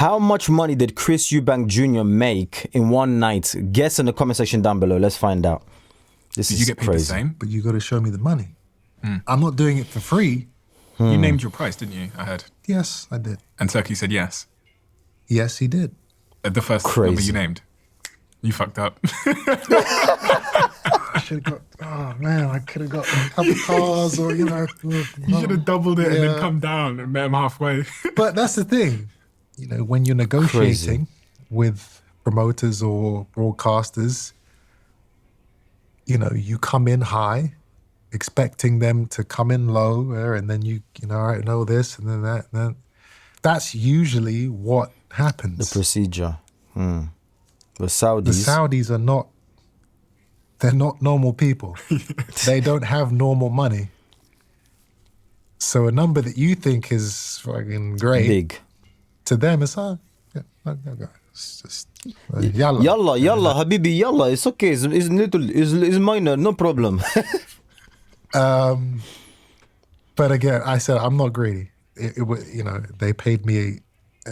How much money did Chris Eubank Jr. make in one night? Guess in the comment section down below. Let's find out. This Did is you get paid crazy. the same? But you got to show me the money. I'm not doing it for free. You named your price, didn't you? I heard. Yes, I did. And Turkey said yes. Yes, he did. At the first number you named. You fucked up. I should have got, oh man, I could have got a couple cars or, you know. You should have doubled it and then come down and met him halfway. But that's the thing. You know, when you're negotiating with promoters or broadcasters, you know, you come in high, expecting them to come in low, and then you know, all right, know this and then that. And then. That's usually what happens. The procedure. The Saudis. The Saudis are not, they're not normal people. They don't have normal money. So a number that you think is fucking great, Big. to them it's, it's just, yalla. Yalla, habibi, yalla. It's okay. It's little. It's minor. No problem. But again, I said I'm not greedy. It was, you know, they paid me,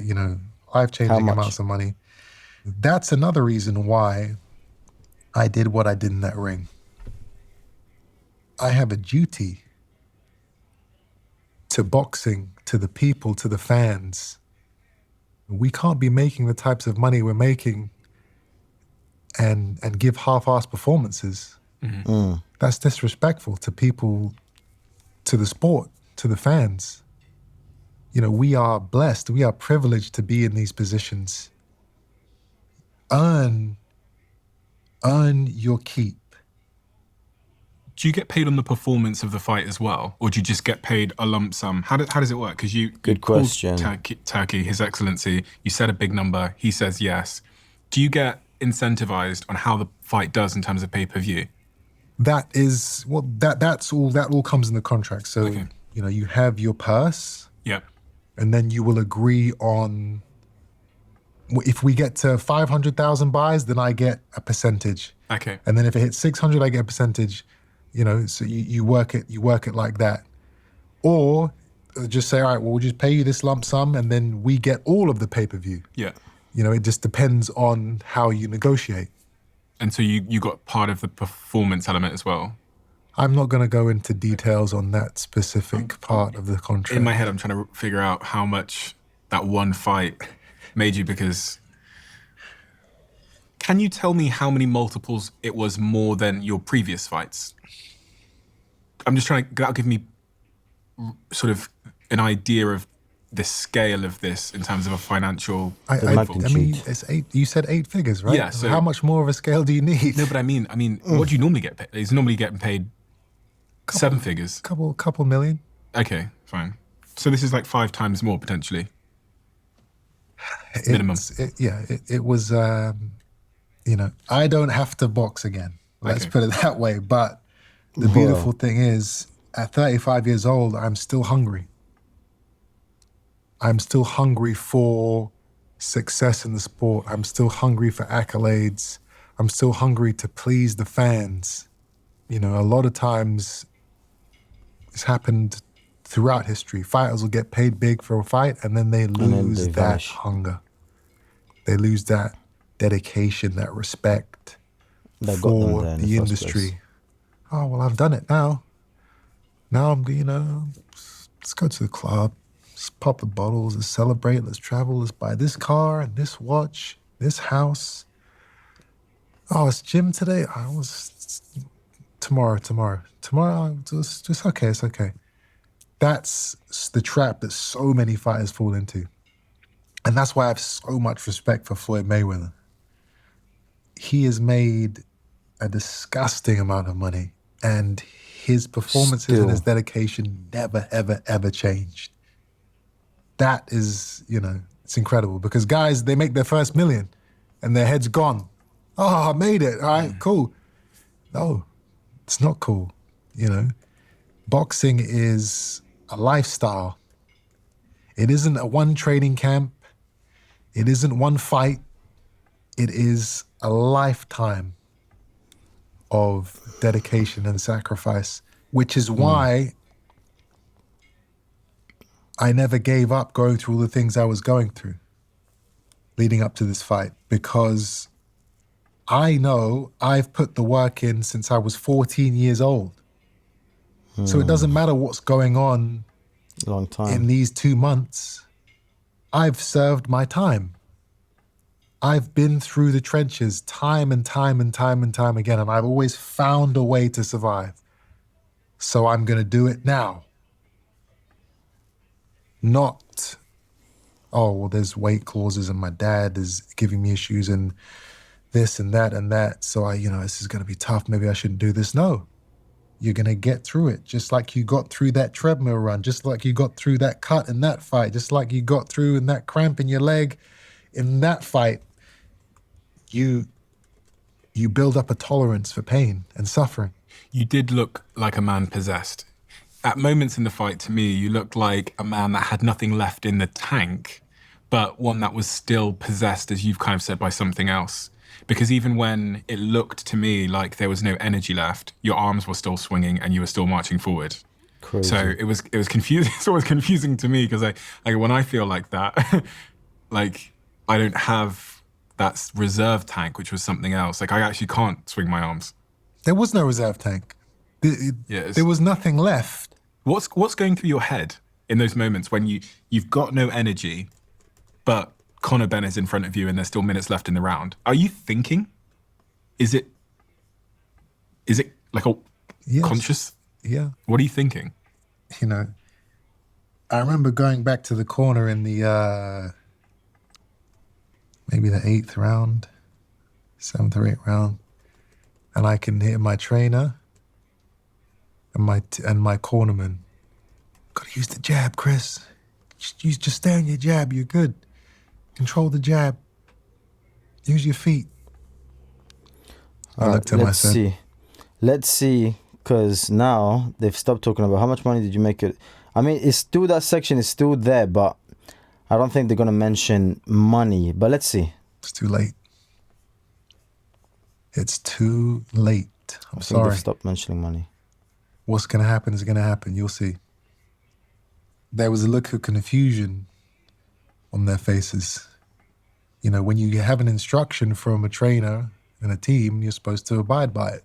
you know, life-changing amounts of money. That's another reason why I did what I did in that ring. I have a duty to boxing, to the people, to the fans. We can't be making the types of money we're making and give half-assed performances. That's disrespectful to people, to the sport, to the fans. You know, we are blessed, we are privileged to be in these positions. Earn your keep. Do you get paid on the performance of the fight as well? Or do you just get paid a lump sum? How does it work? Because you Good question. Turkey, His Excellency, you said a big number, he says yes. Do you get incentivized on how the fight does in terms of pay-per-view? That is, well, that all comes in the contract. So, you know, you have your purse. Yep. And then you will agree on, if we get to 500,000 buys, then I get a percentage. Okay. And then if it hits 600, I get a percentage. You know, so you work it like that. Or just say, all right, well, we'll just pay you this lump sum and then we get all of the pay-per-view. Yeah. You know, it just depends on how you negotiate. And so you got part of the performance element as well? I'm not going to go into details on that specific part of the contract. In my head, I'm trying to figure out how much that one fight made you, because can you tell me how many multiples it was more than your previous fights? I'm just trying to, that'll give me sort of an idea of the scale of this in terms of a financial I mean, it's 8. You said 8 figures, right? Yeah. So how much more of a scale do you need? No, but I mean, what do you normally get paid? It's normally getting paid 7 figures. Couple million. Okay, fine. So this is like 5 times more potentially. Minimum. It was. You know, I don't have to box again. Let's put it that way. But the beautiful thing is, at 35 years old, I'm still hungry. I'm still hungry for success in the sport. I'm still hungry for accolades. I'm still hungry to please the fans. You know, a lot of times it's happened throughout history. Fighters will get paid big for a fight and then they lose that hunger. They lose that dedication, that respect for the industry. Oh, well, I've done it now. Now I'm, you know, let's go to the club. Let's pop the bottles, let's celebrate, let's travel, let's buy this car and this watch, this house. Oh, it's gym today? Tomorrow. It's okay, it's okay. That's the trap that so many fighters fall into. And that's why I have so much respect for Floyd Mayweather. He has made a disgusting amount of money and his performances and his dedication never, ever, ever changed. That is, you know, it's incredible because guys, they make their first million and their head's gone. Oh, I made it. All right, cool. No, it's not cool. You know, boxing is a lifestyle. It isn't a one training camp. It isn't one fight. It is a lifetime of dedication and sacrifice, which is why I never gave up going through all the things I was going through. leading up to this fight because I know I've put the work in since I was 14 years old. So it doesn't matter what's going on Long time. in these 2 months. I've served my time. I've been through the trenches time and time and time and time again, and I've always found a way to survive. So I'm going to do it now. Not, oh, well, there's weight clauses and my dad is giving me issues and this and that and that. So this is going to be tough. Maybe I shouldn't do this. No, you're going to get through it. Just like you got through that treadmill run, just like you got through that cut in that fight, just like you got through in that cramp in your leg in that fight. You build up a tolerance for pain and suffering. You did look like a man possessed. At moments in the fight, to me, you looked like a man that had nothing left in the tank, but one that was still possessed, as you've kind of said, by something else. Because even when it looked to me like there was no energy left, your arms were still swinging and you were still marching forward. Crazy. So it was confusing. It's always confusing to me because when I feel like that, like I don't have that reserve tank, which was something else. Like I actually can't swing my arms. There was no reserve tank. There was nothing left. What's going through your head in those moments when you've got no energy, but Conor Benn is in front of you and there's still minutes left in the round? Are you thinking? Is it like a Yes. conscious? Yeah. What are you thinking? I remember going back to the corner in the maybe the 8th round, 7th or 8th round, and I can hear my trainer and my cornerman. Gotta use the jab, Chris. Just stay on your jab. You're good. Control the jab. Use your feet. I looked at myself. Let's see, because now they've stopped talking about how much money did you make it. I mean, it's still, that section is still there, but I don't think they're going to mention money. But let's see. It's too late. It's too late. I'm I think sorry. they've stopped mentioning money. What's going to happen is going to happen. You'll see. There was a look of confusion on their faces. When you have an instruction from a trainer and a team, you're supposed to abide by it.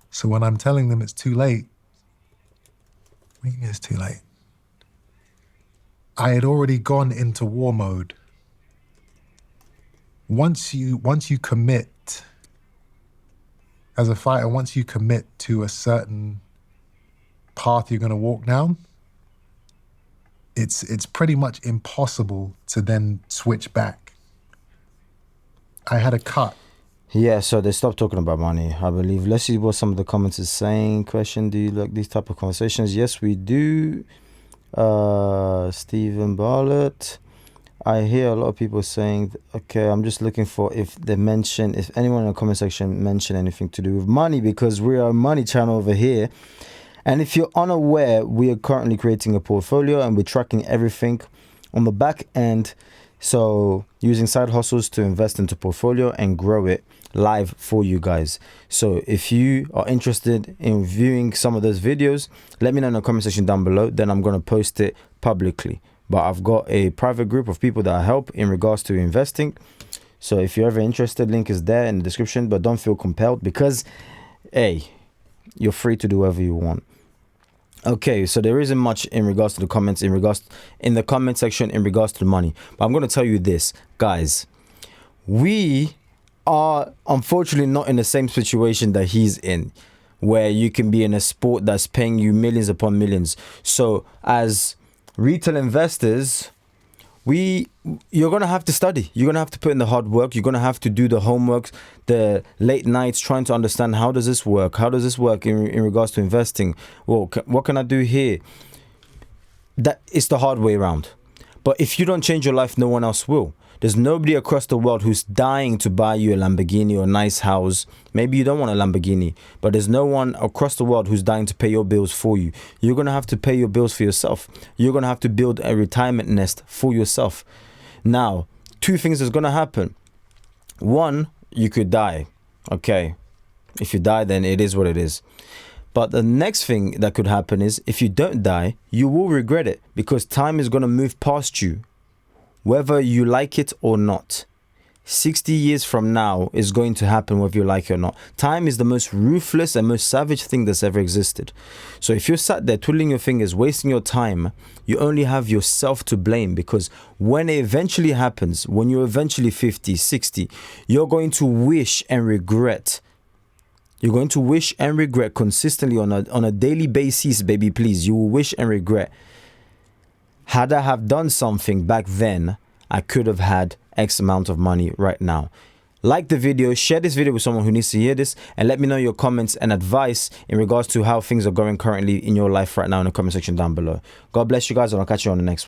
So when I'm telling them it's too late, what do you mean it's too late? I had already gone into war mode. Once you commit as a fighter, once you commit to a certain path you're going to walk down, it's pretty much impossible to then switch back. I had a cut. Yeah, so they stopped talking about money, I believe. Let's see what some of the comments is saying. Question, do you like these type of conversations? Yes, we do. Stephen Bartlett. I hear a lot of people saying, okay, I'm just looking for if anyone in the comment section mention anything to do with money, because we are a money channel over here. And if you're unaware, we are currently creating a portfolio and we're tracking everything on the back end. So using side hustles to invest into portfolio and grow it live for you guys. So if you are interested in viewing some of those videos, let me know in the comment section down below. Then I'm going to post it publicly. But I've got a private group of people that I help in regards to investing. So if you're ever interested, link is there in the description. But don't feel compelled because, hey, you're free to do whatever you want. Okay, so there isn't much in regards to the comments, in the comment section in regards to the money. But I'm going to tell you this, guys. We are unfortunately not in the same situation that he's in, where you can be in a sport that's paying you millions upon millions. So as retail investors, you're going to have to study. You're going to have to put in the hard work. You're going to have to do the homework, the late nights trying to understand how does this work? How does this work in regards to investing? Well, what can I do here? That is the hard way around. But if you don't change your life, no one else will. There's nobody across the world who's dying to buy you a Lamborghini or a nice house. Maybe you don't want a Lamborghini, but there's no one across the world who's dying to pay your bills for you. You're going to have to pay your bills for yourself. You're going to have to build a retirement nest for yourself. Now, two things is going to happen. One, you could die. Okay. If you die, then it is what it is. But the next thing that could happen is if you don't die, you will regret it because time is going to move past you. whether you like it or not. 60 years from now is going to happen whether you like it or not. Time is the most ruthless and most savage thing that's ever existed. So if you're sat there twiddling your fingers, wasting your time, you only have yourself to blame, because when it eventually happens, when you're eventually 50, 60, you're going to wish and regret. You're going to wish and regret consistently on a daily basis, baby, please. You will wish and regret. Had I have done something back then, I could have had X amount of money right now. Like the video, share this video with someone who needs to hear this, and let me know your comments and advice in regards to how things are going currently in your life right now in the comment section down below. God bless you guys, and I'll catch you on the next one.